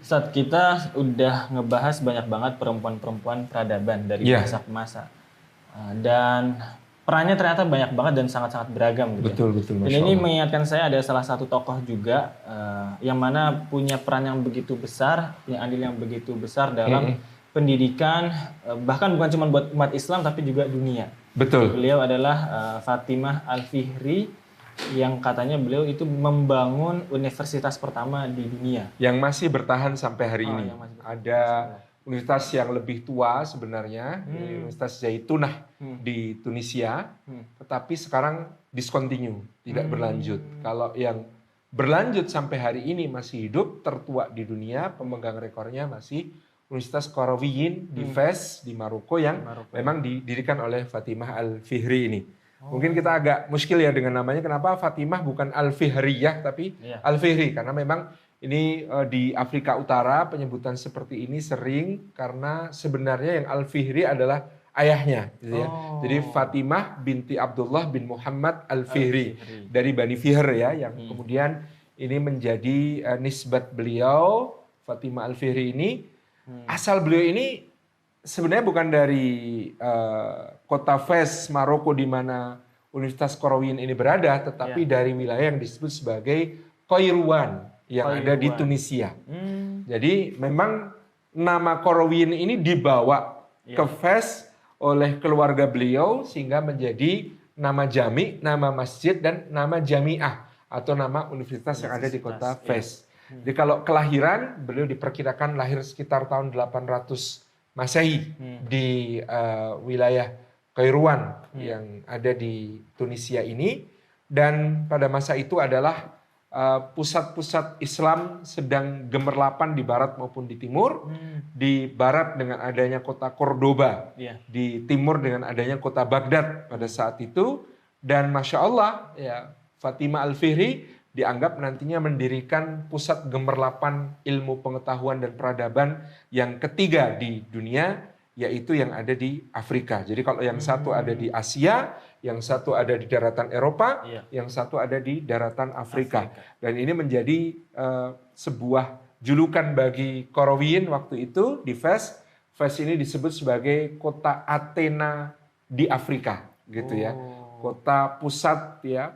Saat kita udah ngebahas banyak banget perempuan-perempuan peradaban dari Iya, masa ke masa. Dan perannya ternyata banyak banget dan sangat-sangat beragam gitu ya. betul betul, Dan Masya ini Allah. mengingatkan saya ada salah satu tokoh juga yang mana punya peran yang begitu besar, punya andil yang begitu besar dalam pendidikan, bahkan bukan cuma buat umat Islam tapi juga dunia. Betul. Beliau adalah Fatimah Al-Fihri yang katanya beliau itu membangun universitas pertama di dunia. Yang masih bertahan sampai hari Oh, ini. yang masih bertahan. Ada universitas yang lebih tua sebenarnya, Universitas Zaitunah di Tunisia, tetapi sekarang discontinue, tidak berlanjut. Kalau yang berlanjut sampai hari ini masih hidup, tertua di dunia, pemegang rekornya masih Universitas Qarawiyyin di Fez, di Maroko yang memang didirikan oleh Fatimah Al-Fihri ini. Mungkin kita agak muskil ya dengan namanya, kenapa Fatimah bukan Al-Fihriyah tapi Al-Fihri, karena memang ini di Afrika Utara penyebutan seperti ini sering karena sebenarnya yang Al-Fihri adalah ayahnya gitu ya. Jadi Fatimah binti Abdullah bin Muhammad Al-Fihri dari Bani Fihr ya, yang kemudian ini menjadi nisbat beliau. Fatimah Al-Fihri ini asal beliau ini sebenarnya bukan dari kota Fez, Maroko di mana Universitas Qarawiyyin ini berada, tetapi dari wilayah yang disebut sebagai Kairouan yang ada di Tunisia. Jadi memang nama Qarawiyyin ini dibawa ke Fez oleh keluarga beliau sehingga menjadi nama jami, nama masjid dan nama jamiah atau nama universitas yang ada di kota Fez. Jadi kalau kelahiran beliau diperkirakan lahir sekitar tahun 800 Masehi di wilayah Kairouan yang ada di Tunisia ini, dan pada masa itu adalah pusat-pusat Islam sedang gemerlapan di barat maupun di timur. Di barat dengan adanya kota Cordoba, di timur dengan adanya kota Baghdad pada saat itu. Dan Masya Allah ya, Fatimah Al-Fihri dianggap nantinya mendirikan pusat gemerlapan ilmu pengetahuan dan peradaban yang ketiga di dunia, yaitu yang ada di Afrika. Jadi kalau yang satu ada di Asia, yang satu ada di daratan Eropa, yang satu ada di daratan Afrika. Dan ini menjadi sebuah julukan bagi Qarawiyyin waktu itu di Fez. Fez ini disebut sebagai kota Athena di Afrika, gitu ya. Kota pusat ya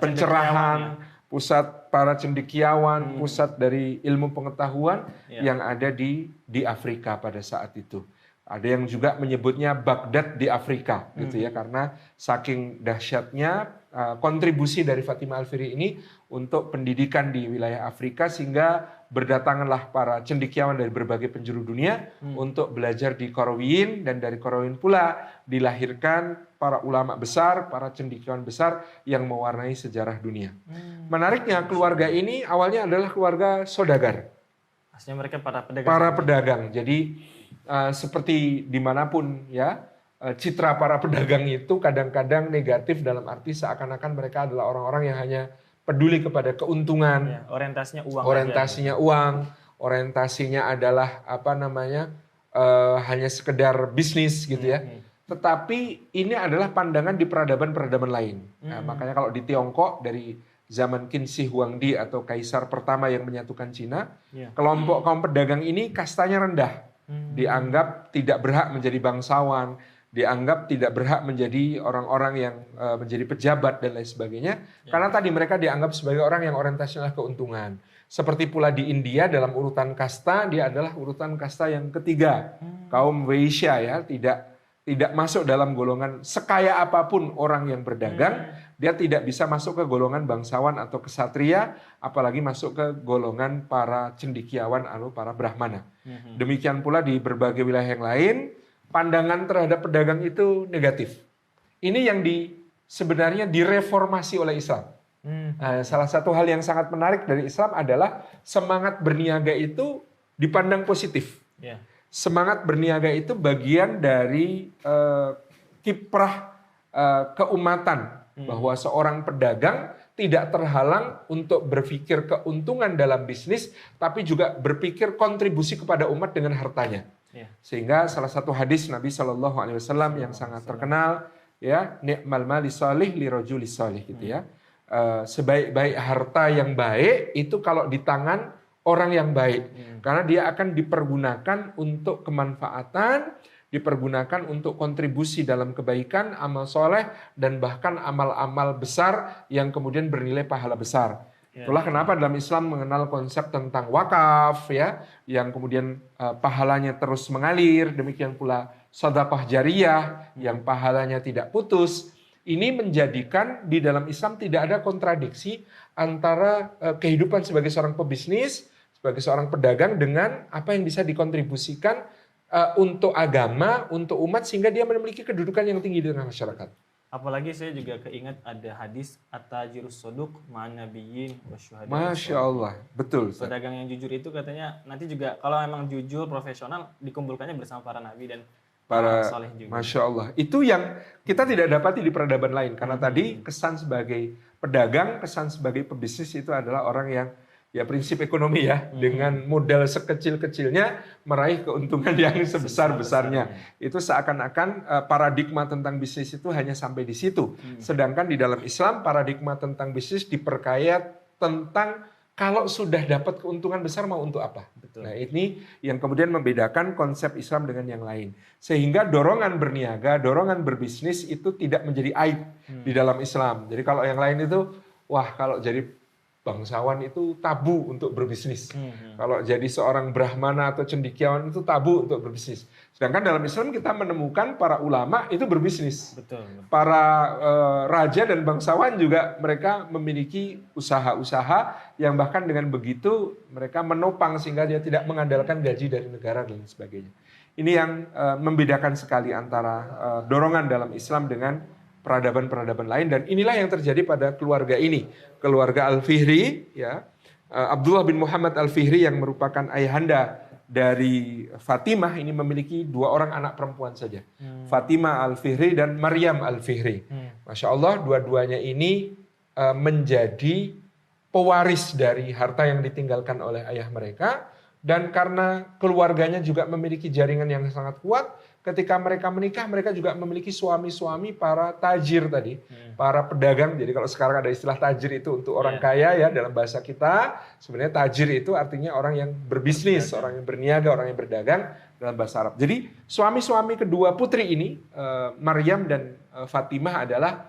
pencerahan, pusat para cendekiawan, pusat dari ilmu pengetahuan yang ada di Afrika pada saat itu. Ada yang juga menyebutnya Baghdad di Afrika, gitu ya, karena saking dahsyatnya kontribusi dari Fatimah Al-Fihri ini untuk pendidikan di wilayah Afrika, sehingga berdatanganlah para cendekiawan dari berbagai penjuru dunia untuk belajar di Qarawiyyin, dan dari Qarawiyyin pula dilahirkan para ulama besar, para cendekiawan besar yang mewarnai sejarah dunia. Menariknya keluarga ini awalnya adalah keluarga saudagar. Aslinya mereka para pedagang. Para pedagang. Jadi seperti dimanapun ya, citra para pedagang itu kadang-kadang negatif dalam arti seakan-akan mereka adalah orang-orang yang hanya peduli kepada keuntungan. Orientasinya uang. Orientasinya uang, orientasinya adalah hanya sekedar bisnis gitu ya. Tetapi ini adalah pandangan di peradaban-peradaban lain. Nah, makanya kalau di Tiongkok dari zaman Qin Shi Huangdi atau kaisar pertama yang menyatukan Cina, kelompok kaum pedagang ini kastanya rendah. Dianggap tidak berhak menjadi bangsawan, dianggap tidak berhak menjadi orang-orang yang menjadi pejabat dan lain sebagainya. Karena tadi mereka dianggap sebagai orang yang orientasinya keuntungan. Seperti pula di India dalam urutan kasta, dia adalah urutan kasta yang ketiga. Kaum Vaishya ya, tidak masuk dalam golongan sekaya apapun orang yang berdagang, dia tidak bisa masuk ke golongan bangsawan atau kesatria, apalagi masuk ke golongan para cendekiawan atau para brahmana. Demikian pula di berbagai wilayah yang lain, pandangan terhadap pedagang itu negatif. Ini yang sebenarnya direformasi oleh Islam. Nah, salah satu hal yang sangat menarik dari Islam adalah semangat berniaga itu dipandang positif. Semangat berniaga itu bagian dari kiprah keumatan, bahwa seorang pedagang tidak terhalang untuk berpikir keuntungan dalam bisnis, tapi juga berpikir kontribusi kepada umat dengan hartanya. Sehingga salah satu hadis Nabi SAW yang sangat terkenal, ya, ni'mal mali shalih li rajuli shalih, gitu ya. Sebaik-baik harta yang baik itu kalau di tangan orang yang baik. Karena dia akan dipergunakan untuk kemanfaatan, dipergunakan untuk kontribusi dalam kebaikan, amal soleh, dan bahkan amal-amal besar yang kemudian bernilai pahala besar. Itulah kenapa dalam Islam mengenal konsep tentang wakaf, ya, yang kemudian pahalanya terus mengalir. Demikian pula sedekah jariyah yang pahalanya tidak putus. Ini menjadikan di dalam Islam tidak ada kontradiksi antara kehidupan sebagai seorang pebisnis, sebagai seorang pedagang dengan apa yang bisa dikontribusikan untuk agama, untuk umat, sehingga dia memiliki kedudukan yang tinggi di tengah masyarakat. Apalagi saya juga keinget ada hadis at-tajirus shodiq ma'an nabiyyin wasyuhada. Masya Allah, betul. Pedagang yang jujur itu katanya nanti juga kalau emang jujur profesional dikumpulkannya bersama para nabi dan para saleh juga. Masya Allah, itu yang kita tidak dapati di peradaban lain. Karena tadi kesan sebagai pedagang, kesan sebagai pebisnis itu adalah orang yang ya prinsip ekonomi ya, dengan modal sekecil-kecilnya meraih keuntungan yang sebesar-besarnya. Itu seakan-akan paradigma tentang bisnis itu hanya sampai di situ. Sedangkan di dalam Islam paradigma tentang bisnis diperkaya tentang kalau sudah dapat keuntungan besar mau untuk apa. Betul. Nah ini yang kemudian membedakan konsep Islam dengan yang lain. Sehingga dorongan berniaga, dorongan berbisnis itu tidak menjadi aib di dalam Islam. Jadi kalau yang lain itu, wah kalau jadi bangsawan itu tabu untuk berbisnis. Kalau jadi seorang brahmana atau cendekiawan itu tabu untuk berbisnis. Sedangkan dalam Islam kita menemukan para ulama itu berbisnis. Betul. Para raja dan bangsawan juga mereka memiliki usaha-usaha yang bahkan dengan begitu mereka menopang sehingga dia tidak mengandalkan gaji dari negara dan sebagainya. Ini yang membedakan sekali antara dorongan dalam Islam dengan peradaban-peradaban lain, dan inilah yang terjadi pada keluarga ini, keluarga Al-Fihri, ya, Abdullah bin Muhammad Al-Fihri yang merupakan ayahanda dari Fatimah ini memiliki 2 orang anak perempuan saja, Fatimah Al-Fihri dan Maryam Al-Fihri. Masya Allah, dua-duanya ini menjadi pewaris dari harta yang ditinggalkan oleh ayah mereka, dan karena keluarganya juga memiliki jaringan yang sangat kuat. Ketika mereka menikah, mereka juga memiliki suami-suami para tajir tadi, para pedagang. Jadi kalau sekarang ada istilah tajir itu untuk orang kaya ya dalam bahasa kita, sebenarnya tajir itu artinya orang yang berbisnis, orang yang berniaga, orang yang berdagang dalam bahasa Arab. Jadi suami-suami kedua putri ini, Maryam dan Fatimah adalah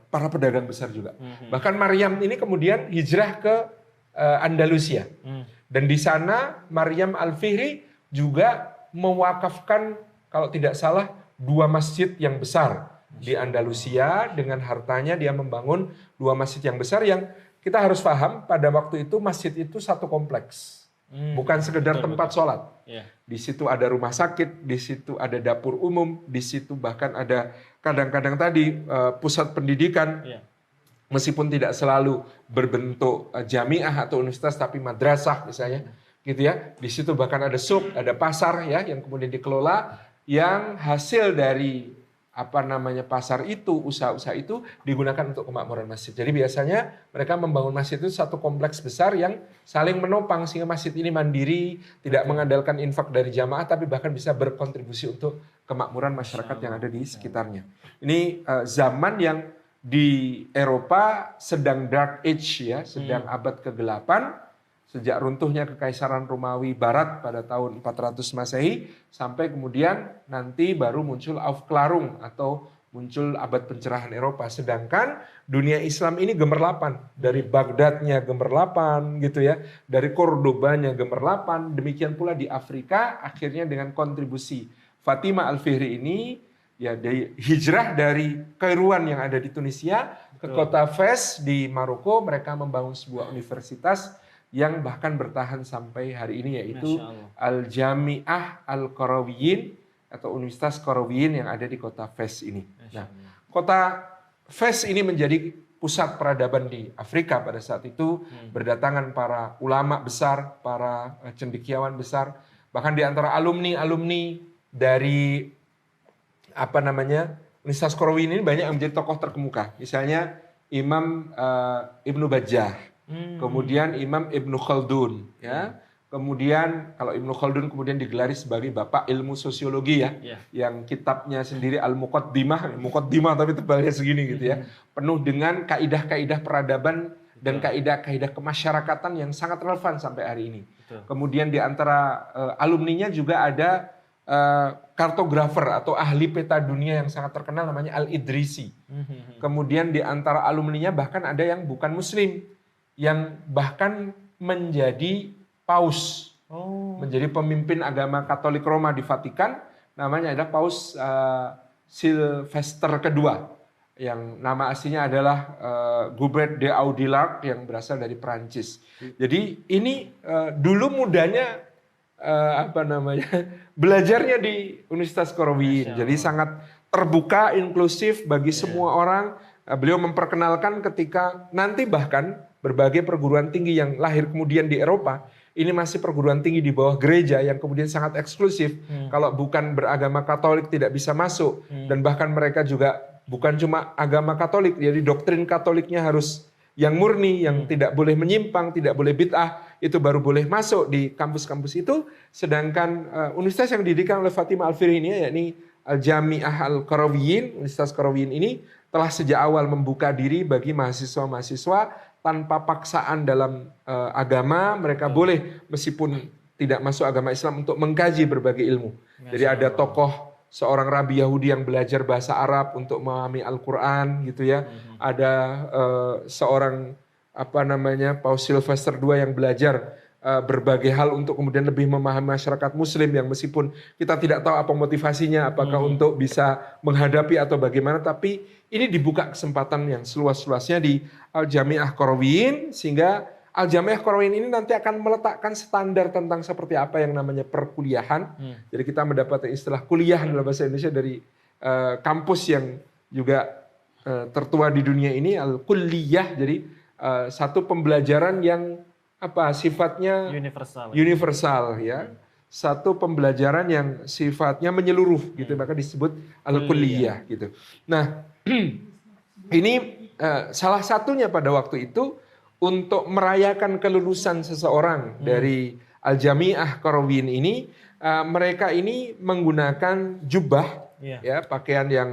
para pedagang besar juga. Bahkan Maryam ini kemudian hijrah ke Andalusia, dan di sana Maryam Al-Fihri juga mewakafkan kalau tidak salah 2 masjid yang besar di Andalusia. Dengan hartanya dia membangun 2 masjid yang besar yang kita harus paham pada waktu itu masjid itu satu kompleks, bukan sekedar tempat sholat. Di situ ada rumah sakit, di situ ada dapur umum, di situ bahkan ada kadang-kadang tadi pusat pendidikan. Meskipun tidak selalu berbentuk jamiah atau universitas, tapi madrasah misalnya. Gitu ya, di situ bahkan ada suk, ada pasar ya yang kemudian dikelola, yang hasil dari pasar itu, usaha-usaha itu digunakan untuk kemakmuran masjid. Jadi biasanya mereka membangun masjid itu satu kompleks besar yang saling menopang sehingga masjid ini mandiri, tidak mengandalkan infak dari jamaah, tapi bahkan bisa berkontribusi untuk kemakmuran masyarakat yang ada di sekitarnya. Ini zaman yang di Eropa sedang dark age ya, sedang abad ke-8. Sejak runtuhnya Kekaisaran Romawi Barat pada tahun 400 Masehi sampai kemudian nanti baru muncul Aufklärung atau muncul abad pencerahan Eropa. Sedangkan dunia Islam ini gemerlapan, dari Baghdadnya gemerlapan gitu ya, dari Cordobanya gemerlapan, demikian pula di Afrika. Akhirnya dengan kontribusi Fatimah Al-Fihri ini ya hijrah dari Kairouan yang ada di Tunisia ke kota Fes di Maroko. Mereka membangun sebuah universitas yang bahkan bertahan sampai hari ini, yaitu Al-Jami'ah Al-Qarawiyyin atau Universitas Qarawiyyin yang ada di kota Fes ini. Nah, kota Fes ini menjadi pusat peradaban di Afrika pada saat itu. Berdatangan para ulama besar, para cendekiawan besar, bahkan di antara alumni dari Universitas Qarawiyyin ini banyak yang menjadi tokoh terkemuka. Misalnya Imam Ibnu Bajjah. Kemudian Imam Ibnu Khaldun, ya. Kemudian kalau Ibnu Khaldun kemudian digelari sebagai bapak ilmu sosiologi ya, yang kitabnya sendiri Al-Muqaddimah tapi tebalnya segini gitu ya, penuh dengan kaidah-kaidah peradaban dan kaidah-kaidah kemasyarakatan yang sangat relevan sampai hari ini. Betul. Kemudian di antara alumninya juga ada kartografer atau ahli peta dunia yang sangat terkenal namanya Al-Idrisi. Kemudian di antara alumninya bahkan ada yang bukan muslim, yang bahkan menjadi paus, menjadi pemimpin agama Katolik Roma di Vatikan, namanya adalah Paus Sylvester kedua, yang nama aslinya adalah Gubert de Audillac yang berasal dari Perancis. Jadi ini dulu mudanya belajarnya di Universitas Qarawiyyin. Jadi sangat terbuka, inklusif bagi semua orang. Beliau memperkenalkan ketika nanti bahkan berbagai perguruan tinggi yang lahir kemudian di Eropa, ini masih perguruan tinggi di bawah gereja yang kemudian sangat eksklusif. Kalau bukan beragama Katolik tidak bisa masuk. Dan bahkan mereka juga bukan cuma agama Katolik, jadi doktrin Katoliknya harus yang murni, yang tidak boleh menyimpang, tidak boleh bid'ah, itu baru boleh masuk di kampus-kampus itu. Sedangkan universitas yang didirikan oleh Fatimah Al-Fihri ini, yakni Al-Jami'ah Al-Qarawiyyin, Universitas Qarawiyyin ini telah sejak awal membuka diri bagi mahasiswa-mahasiswa tanpa paksaan dalam agama. Mereka boleh meskipun tidak masuk agama Islam untuk mengkaji berbagai ilmu. Jadi ada tokoh seorang rabi Yahudi yang belajar bahasa Arab untuk memahami Al-Quran gitu ya. Ada seorang Paus Sylvester II yang belajar berbagai hal untuk kemudian lebih memahami masyarakat muslim yang meskipun kita tidak tahu apa motivasinya, apakah untuk bisa menghadapi atau bagaimana, tapi ini dibuka kesempatan yang seluas-luasnya di Al-Jami'ah Qarawiyyin, sehingga Al-Jami'ah Qarawiyyin ini nanti akan meletakkan standar tentang seperti apa yang namanya perkuliahan. Jadi kita mendapatkan istilah kuliah dalam bahasa Indonesia dari kampus yang juga tertua di dunia ini, Al-Kulliyah. Jadi satu pembelajaran yang sifatnya universal ya. Satu pembelajaran yang sifatnya menyeluruh gitu, maka disebut Al-Kulliyah gitu. Nah, ini salah satunya pada waktu itu untuk merayakan kelulusan seseorang dari Al-Jami'ah Qarawiyyin ini, mereka ini menggunakan jubah, ya, pakaian yang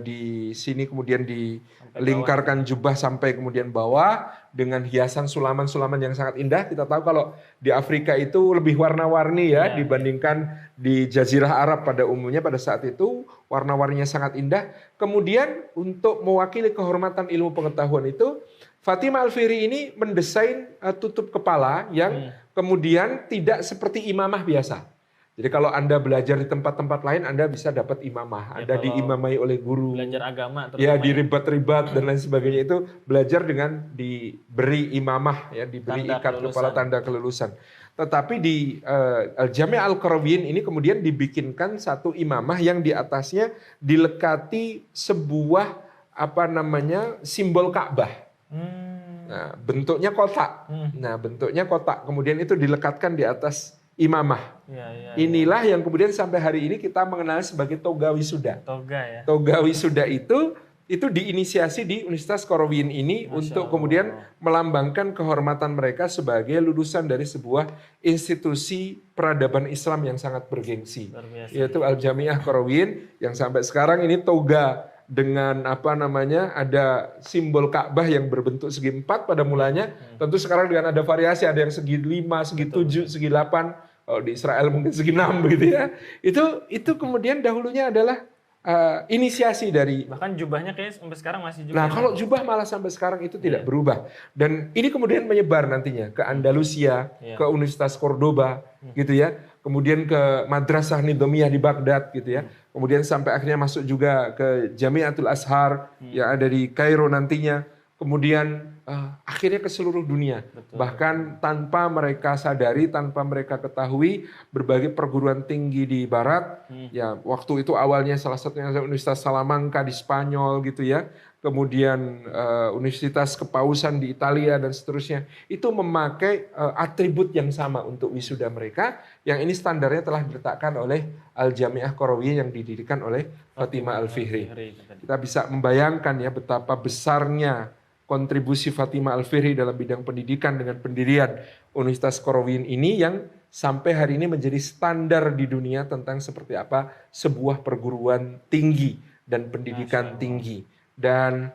di sini kemudian dilingkarkan jubah sampai kemudian bawah dengan hiasan sulaman-sulaman yang sangat indah. Kita tahu kalau di Afrika itu lebih warna-warni ya, dibandingkan di Jazirah Arab pada umumnya pada saat itu warna-warninya sangat indah. Kemudian untuk mewakili kehormatan ilmu pengetahuan itu, Fatimah Al-Fihri ini mendesain tutup kepala yang kemudian tidak seperti imamah biasa. Jadi kalau Anda belajar di tempat-tempat lain, Anda bisa dapat imamah. Anda diimamai oleh guru. Belajar agama. Ya, diribat-ribat dan lain sebagainya itu belajar dengan diberi imamah, ya, diberi ikat kepala tanda kelulusan. Tetapi di Al-Jami'ah Al-Qarawiyyin ini kemudian dibikinkan satu imamah yang di atasnya dilekati sebuah simbol Ka'bah. Nah, bentuknya kotak. Kemudian itu dilekatkan di atas imamah. Inilah yang kemudian sampai hari ini kita mengenal sebagai toga wisuda. Toga wisuda itu diinisiasi di Universitas Qarawiyyin ini untuk kemudian melambangkan kehormatan mereka sebagai lulusan dari sebuah institusi peradaban Islam yang sangat bergengsi, yaitu Al-Jami'ah Qarawiyyin, yang sampai sekarang ini toga dengan ada simbol Ka'bah yang berbentuk segi 4 pada mulanya. Tentu sekarang dengan ada variasi, ada yang segi 5, segi 7, segi 8. Kalau di Israel mungkin segi 6 begitu ya. Itu kemudian dahulunya adalah inisiasi dari, bahkan jubahnya kayaknya sampai sekarang masih juga. Nah, kalau jubah malah sampai sekarang itu tidak berubah. Dan ini kemudian menyebar nantinya ke Andalusia, ke Universitas Cordoba gitu ya. Kemudian ke Madrasah Nidhamiyah di Baghdad gitu ya. Kemudian sampai akhirnya masuk juga ke Jami'atul Azhar yang ada di Kairo nantinya. Kemudian akhirnya ke seluruh dunia. Bahkan tanpa mereka sadari, tanpa mereka ketahui, berbagai perguruan tinggi di barat, ya waktu itu awalnya salah satunya Universitas Salamanca di Spanyol gitu ya. Kemudian Universitas Kepausan di Italia dan seterusnya. Itu memakai atribut yang sama untuk wisuda mereka, yang ini standarnya telah diletakkan oleh Al-Jami'ah Qarawiyyin yang didirikan oleh Fatimah Al-Fihri. Kita bisa membayangkan ya betapa besarnya kontribusi Fatimah Al-Fihri dalam bidang pendidikan dengan pendirian Universitas Qarawiyyin ini yang sampai hari ini menjadi standar di dunia tentang seperti apa sebuah perguruan tinggi dan pendidikan tinggi. Dan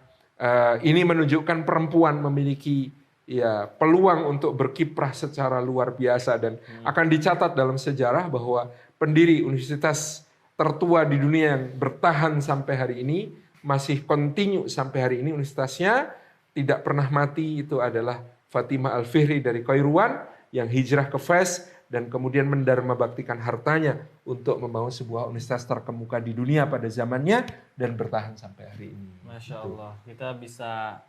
Ini menunjukkan perempuan memiliki ya peluang untuk berkiprah secara luar biasa dan akan dicatat dalam sejarah bahwa pendiri universitas tertua di dunia yang bertahan sampai hari ini masih continue sampai hari ini universitasnya tidak pernah mati itu adalah Fatimah Al-Fihri dari Kairuan yang hijrah ke Fez dan kemudian mendarma baktikan hartanya untuk membangun sebuah universitas terkemuka di dunia pada zamannya dan bertahan sampai hari ini. Masya Allah, kita bisa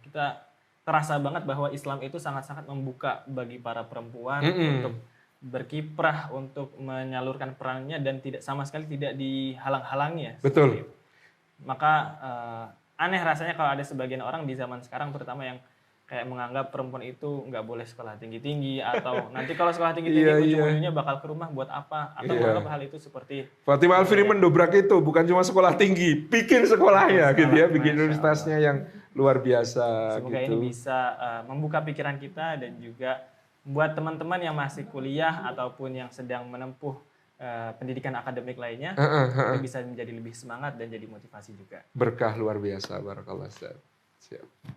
kita terasa banget bahwa Islam itu sangat-sangat membuka bagi para perempuan untuk berkiprah, untuk menyalurkan perannya dan sama sekali tidak dihalang-halangi ya. Betul. Maka aneh rasanya kalau ada sebagian orang di zaman sekarang terutama yang kayak menganggap perempuan itu nggak boleh sekolah tinggi-tinggi atau nanti kalau sekolah tinggi-tinggi ujung-ujungnya bakal ke rumah buat apa atau menganggap hal itu seperti Fatimah Al-Fihri mendobrak itu bukan cuma sekolah tinggi, bikin sekolahnya gitu ya, bikin universitasnya yang luar biasa. Semoga gitu. ini bisa membuka pikiran kita dan juga buat teman-teman yang masih kuliah ataupun yang sedang menempuh pendidikan akademik lainnya itu bisa menjadi lebih semangat dan jadi motivasi juga. Berkah luar biasa, barakallah. Siap.